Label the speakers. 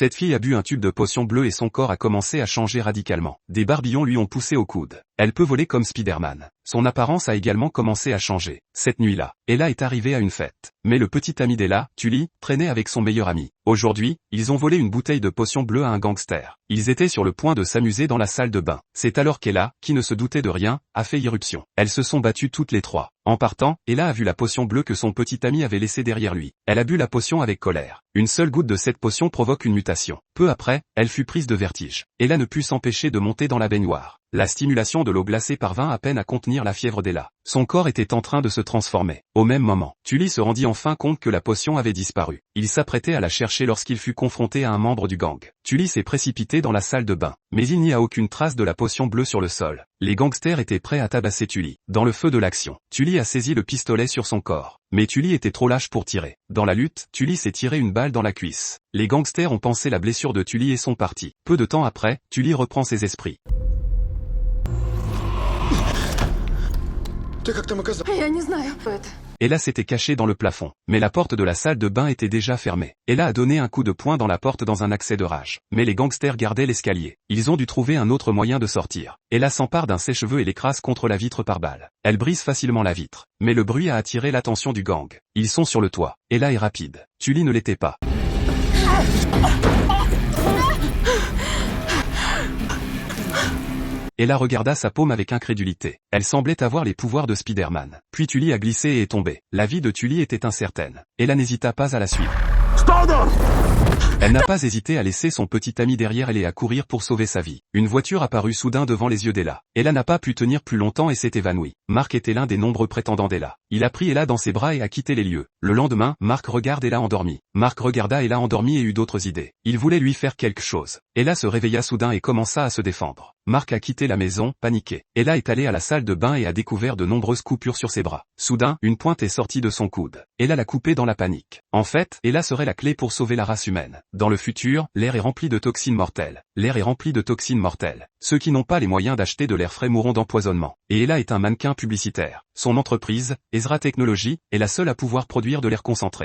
Speaker 1: Cette fille a bu un tube de potion bleue et son corps a commencé à changer radicalement. Des barbillons lui ont poussé au coude. Elle peut voler comme Spider-Man. Son apparence a également commencé à changer. Cette nuit-là, Ella est arrivée à une fête. Mais le petit ami d'Ella, Tully, traînait avec son meilleur ami. Aujourd'hui, ils ont volé une bouteille de potion bleue à un gangster. Ils étaient sur le point de s'amuser dans la salle de bain. C'est alors qu'Ella, qui ne se doutait de rien, a fait irruption. Elles se sont battues toutes les trois. En partant, Ella a vu la potion bleue que son petit ami avait laissée derrière lui. Elle a bu la potion avec colère. Une seule goutte de cette potion provoque une mutation. Peu après, elle fut prise de vertige. Ella ne put s'empêcher de monter dans la baignoire. La stimulation de l'eau glacée parvint à peine à contenir la fièvre d'Ella. Son corps était en train de se transformer. Au même moment, Tully se rendit enfin compte que la potion avait disparu. Il s'apprêtait à la chercher lorsqu'il fut confronté à un membre du gang. Tully s'est précipité dans la salle de bain. Mais il n'y a aucune trace de la potion bleue sur le sol. Les gangsters étaient prêts à tabasser Tully. Dans le feu de l'action, Tully a saisi le pistolet sur son corps. Mais Tully était trop lâche pour tirer. Dans la lutte, Tully s'est tiré une balle dans la cuisse. Les gangsters ont pansé la blessure de Tully et sont partis. Peu de temps après, Tully reprend ses esprits.
Speaker 2: Я не знаю, что это.
Speaker 1: Ella s'était cachée dans le plafond, mais la porte de la salle de bain était déjà fermée. Ella a donné un coup de poing dans la porte dans un accès de rage. Mais les gangsters gardaient l'escalier. Ils ont dû trouver un autre moyen de sortir. Ella s'empare d'un sèche-cheveux et l'écrase contre la vitre par balle. Elle brise facilement la vitre. Mais le bruit a attiré l'attention du gang. Ils sont sur le toit. Ella est rapide. Tully ne l'était pas. Ella regarda sa paume avec incrédulité. Elle semblait avoir les pouvoirs de Spider-Man. Puis Tully a glissé et est tombée. La vie de Tully était incertaine. Ella n'hésita pas à la suivre. Elle n'a pas hésité à laisser son petit ami derrière elle et à courir pour sauver sa vie. Une voiture apparut soudain devant les yeux d'Ella. Ella n'a pas pu tenir plus longtemps et s'est évanouie. Mark était l'un des nombreux prétendants d'Ella. Il a pris Ella dans ses bras et a quitté les lieux. Le lendemain, Mark regarde Ella endormie. Mark regarda Ella endormie et eut d'autres idées. Il voulait lui faire quelque chose. Ella se réveilla soudain et commença à se défendre. Mark a quitté la maison, paniqué. Ella est allée à la salle de bain et a découvert de nombreuses coupures sur ses bras. Soudain, une pointe est sortie de son coude. Ella l'a coupée dans la panique. En fait, Ella serait la clé pour sauver la race humaine. Dans le futur, l'air est rempli de toxines mortelles. L'air est rempli de toxines mortelles. Ceux qui n'ont pas les moyens d'acheter de l'air frais mourront d'empoisonnement. Et Ella est un mannequin publicitaire. Son entreprise, Ezra Technology, est la seule à pouvoir produire de l'air concentré.